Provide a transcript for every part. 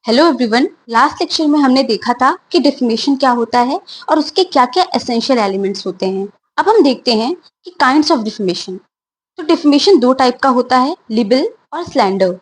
Hello everyone. Last lecture में हमने देखा था कि डिफमेशन क्या होता है और उसके क्या क्या एसेंशियल एलिमेंट्स होते हैं। अब हम देखते हैं कि काइंड्स ऑफ डिफमेशन। तो डिफमेशन दो टाइप का होता है, लिबल और स्लैंडर।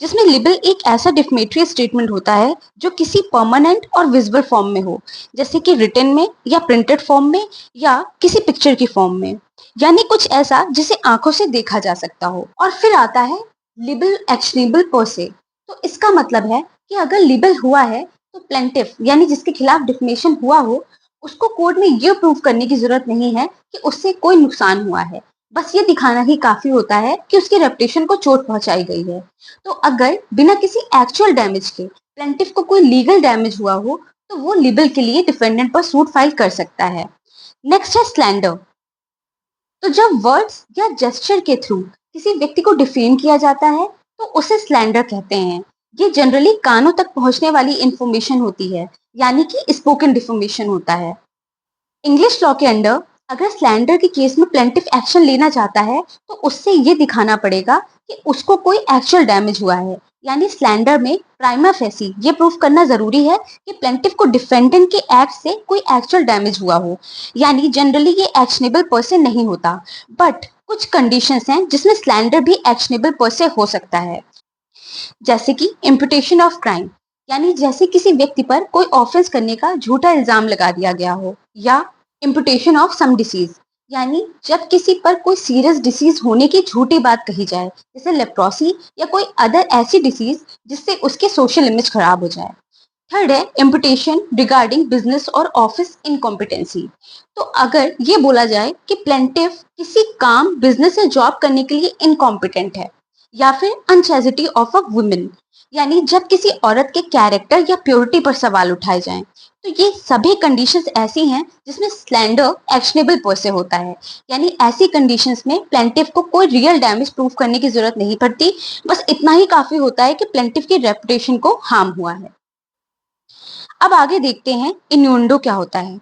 जिसमें लिबल एक ऐसा डिफमेटरी स्टेटमेंट होता है जो किसी परमानेंट और विजिबल फॉर्म में हो, जैसे कि रिटन में या प्रिंटेड फॉर्म में या किसी पिक्चर की फॉर्म में, यानी कुछ ऐसा जिसे आंखों से देखा जा सकता हो। और फिर आता है लिबल एक्शनेबल पर से। तो इसका मतलब है कि अगर लिबल हुआ है तो प्लेंटिफ यानी जिसके खिलाफ डिफमेशन हुआ हो, उसको कोर्ट में ये प्रूव करने की जरूरत नहीं है कि उससे कोई नुकसान हुआ है। बस ये दिखाना ही काफी होता है कि उसकी रेपुटेशन को चोट पहुंचाई गई है। तो अगर बिना किसी एक्चुअल डैमेज के प्लेंटिफ को कोई लीगल डैमेज हुआ हो तो वो लिबल के लिए डिफेंडेंट पर सूट फाइल कर सकता है। नेक्स्ट है स्लैंडर। तो जब वर्ड्स या जेस्चर के थ्रू किसी व्यक्ति को डिफेम किया जाता है तो उसे स्लैंडर कहते हैं। ये जनरली कानों तक पहुंचने वाली इंफॉर्मेशन होती है, यानी कि स्पोकन डिफॉर्मेशन होता है। इंग्लिश लॉ के अंडर अगर स्लैंडर के केस में प्लेंटिफ एक्शन लेना चाहता है तो उससे ये दिखाना पड़ेगा कि उसको कोई एक्चुअल डैमेज हुआ है। यानी स्लैंडर में प्राइमा फेसी ये प्रूफ करना जरूरी है कि प्लेंटिफ को डिफेंडेंट के एक्ट से कोई एक्चुअल डैमेज हुआ हो। यानी जनरली ये एक्शनेबल पर्सन नहीं होता, बट कुछ कंडीशंस हैं जिसमें स्लैंडर भी एक्शनेबल पर्सन हो सकता है। जैसे कि इम्पुटेशन ऑफ क्राइम, यानी जैसे किसी व्यक्ति पर कोई ऑफेंस करने का झूठा इल्जाम लगा दिया गया हो, या इम्पुटेशन ऑफ सम डिसीज, यानी जब किसी पर कोई सीरियस डिसीज होने की झूठी बात कही जाए, जैसे लेप्रोसी या कोई अदर ऐसी डिसीज जिससे उसके सोशल इमेज खराब हो जाए। थर्ड है इम्पुटेशन रिगार्डिंग बिजनेस और ऑफिस इनकॉम्पिटेंसी। तो अगर ये बोला जाए कि प्लेंटिफ किसी काम, बिजनेस या जॉब करने के लिए इनकॉम्पिटेंट है, या फिर अनचेसिटी ऑफ अ वुमेन, यानी जब किसी औरत के कैरेक्टर या प्योरिटी पर सवाल उठाए जाएं, तो ये सभी कंडीशंस ऐसी हैं जिसमें स्लैंडर एक्शनेबल पर से होता है। यानी ऐसी कंडीशंस में प्लेंटिफ को कोई रियल डैमेज प्रूफ करने की जरूरत नहीं पड़ती, बस इतना ही काफी होता है कि प्लेंटिफ की रेपुटेशन को हार्म हुआ है। अब आगे देखते हैं इन्यूंडो क्या होता है।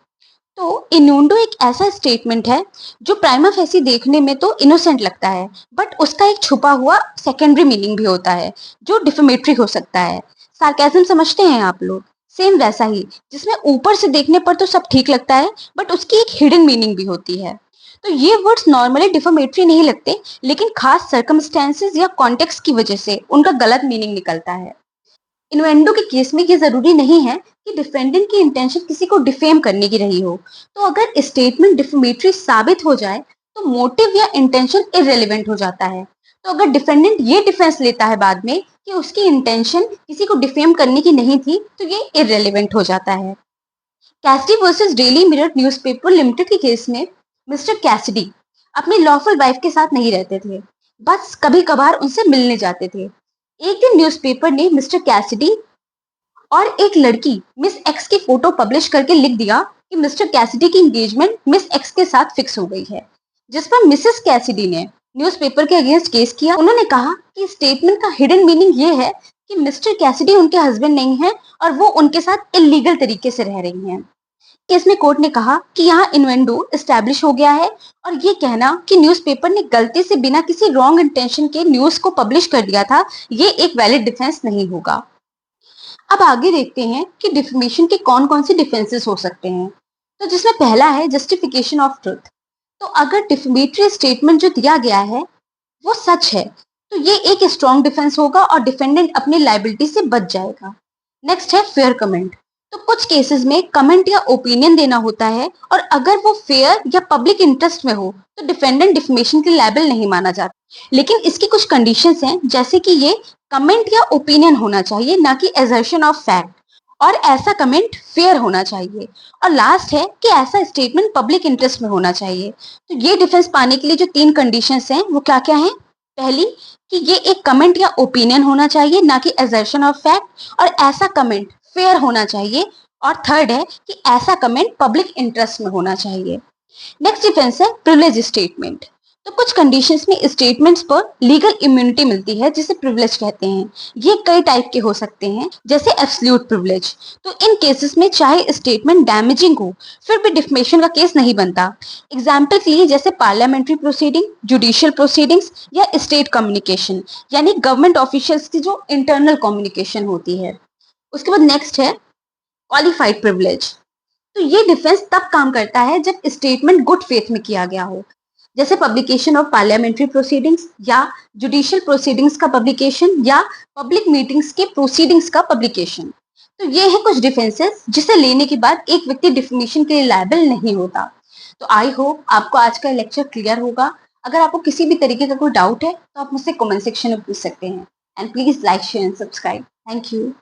तो इन्यूंडो एक ऐसा स्टेटमेंट है जो प्राइमा फेसी देखने में तो इनोसेंट लगता है, बट उसका एक छुपा हुआ सेकेंडरी मीनिंग भी होता है जो डिफेमेटरी हो सकता है। सार्केज्म समझते हैं आप लोग, सेम वैसा ही, जिसमें ऊपर से देखने पर तो सब ठीक लगता है बट उसकी एक हिडन मीनिंग भी होती है। तो ये वर्ड्स नॉर्मली डिफेमेटरी नहीं लगते, लेकिन खास सर्कमस्टेंसेस या कॉन्टेक्स्ट की वजह से उनका गलत मीनिंग निकलता है। इन्वेंडो के केस में ये जरूरी नहीं है कि डिफेंडेंट की इंटेंशन किसी को डिफेम करने की रही हो। तो अगर स्टेटमेंट डिफेमेटरी साबित हो जाए तो मोटिव या इंटेंशन इररिलेवेंट हो जाता है। तो अगर डिफेंडेंट ये डिफेंस लेता है बाद में कि उसकी इंटेंशन किसी को डिफेम करने की नहीं थी, तो ये इररिलेवेंट हो जाता है। Cassidy versus daily mirror newspaper limited के केस में मिस्टर कैसिडी अपनी लॉफुल वाइफ के साथ नहीं रहते थे, बस कभी कभार उनसे मिलने जाते थे। एक दिन न्यूज़पेपर ने मिस्टर कैसिडी और एक लड़की मिस एक्स की फोटो पब्लिश करके लिख दिया कि मिस्टर कैसिडी की एंगेजमेंट मिस एक्स के साथ फिक्स हो गई है। जिस पर मिसेस कैसिडी ने न्यूज़पेपर के अगेंस्ट केस किया। उन्होंने कहा कि स्टेटमेंट का हिडन मीनिंग ये है कि मिस्टर कैसिडी उनके हस्बैंड नहीं है और वो उनके साथ इलीगल तरीके से रह रही हैं। केस में कोर्ट ने कहा कि यहाँ इन्वेंडो एस्टैब्लिश हो गया है और ये कहना कि न्यूज़पेपर ने गलती से बिना किसी रॉन्ग इंटेंशन के न्यूज को पब्लिश कर दिया था, ये एक वैलिड डिफेंस नहीं होगा। अब आगे देखते हैं कि डिफेमेशन के कौन कौन से डिफेंसेस हो सकते हैं। तो जिसमें पहला है जस्टिफिकेशन ऑफ ट्रुथ। तो अगर डिफेमेटरी स्टेटमेंट जो दिया गया है वो सच है तो ये एक स्ट्रॉन्ग डिफेंस होगा और डिफेंडेंट अपनी लाइबिलिटी से बच जाएगा। नेक्स्ट है फेयर कमेंट। तो कुछ केसेस में कमेंट या ओपिनियन देना होता है और अगर वो फेयर या पब्लिक इंटरेस्ट में हो तो डिफेंडेंट डिफेमेशन के लायबल नहीं माना जाता। लेकिन इसकी कुछ कंडीशंस हैं, जैसे कि ये कमेंट या ओपिनियन होना चाहिए, ना कि एजर्शन ऑफ फैक्ट, और ऐसा कमेंट फेयर होना चाहिए। और लास्ट है कि ऐसा स्टेटमेंट पब्लिक इंटरेस्ट में होना चाहिए। तो ये डिफेंस पाने के लिए जो 3 कंडीशंस हैं वो क्या क्या हैं? पहली, कि ये एक कमेंट या ओपिनियन होना चाहिए, ना कि एजर्शन ऑफ फैक्ट, और ऐसा कमेंट फेयर होना चाहिए। और थर्ड है कि ऐसा कमेंट पब्लिक इंटरेस्ट में होना चाहिए। नेक्स्ट डिफेंस है प्रिविलेज स्टेटमेंट। तो कुछ कंडीशंस में स्टेटमेंट्स पर लीगल इम्यूनिटी मिलती है जिसे प्रिविलेज कहते हैं। ये कई टाइप के हो सकते हैं, जैसे एब्सोल्यूट प्रिविलेज। तो इन केसेस में चाहे स्टेटमेंट डैमेजिंग हो फिर भी डिफमेशन का केस नहीं बनता। एग्जाम्पल के लिए जैसे पार्लियामेंट्री प्रोसीडिंग, जुडिशियल प्रोसीडिंग्स या स्टेट कम्युनिकेशन, यानी गवर्नमेंट ऑफिशियल्स की जो इंटरनल कम्युनिकेशन होती है। उसके बाद नेक्स्ट है क्वालिफाइड प्रिविलेज। तो ये डिफेंस तब काम करता है जब स्टेटमेंट गुड फेथ में किया गया हो, जैसे पब्लिकेशन ऑफ पार्लियामेंट्री प्रोसीडिंग्स या जुडिशियल प्रोसीडिंग्स का पब्लिकेशन या पब्लिक मीटिंग्स के प्रोसीडिंग्स का पब्लिकेशन। तो ये है कुछ डिफेंसेस जिसे लेने के बाद एक व्यक्ति डिफेमेशन के लिए लायबल नहीं होता। तो आई होप आपको आज का लेक्चर क्लियर होगा। अगर आपको किसी भी तरीके का कोई डाउट है तो आप मुझसे कमेंट सेक्शन में पूछ सकते हैं। And please like share and subscribe. Thank you.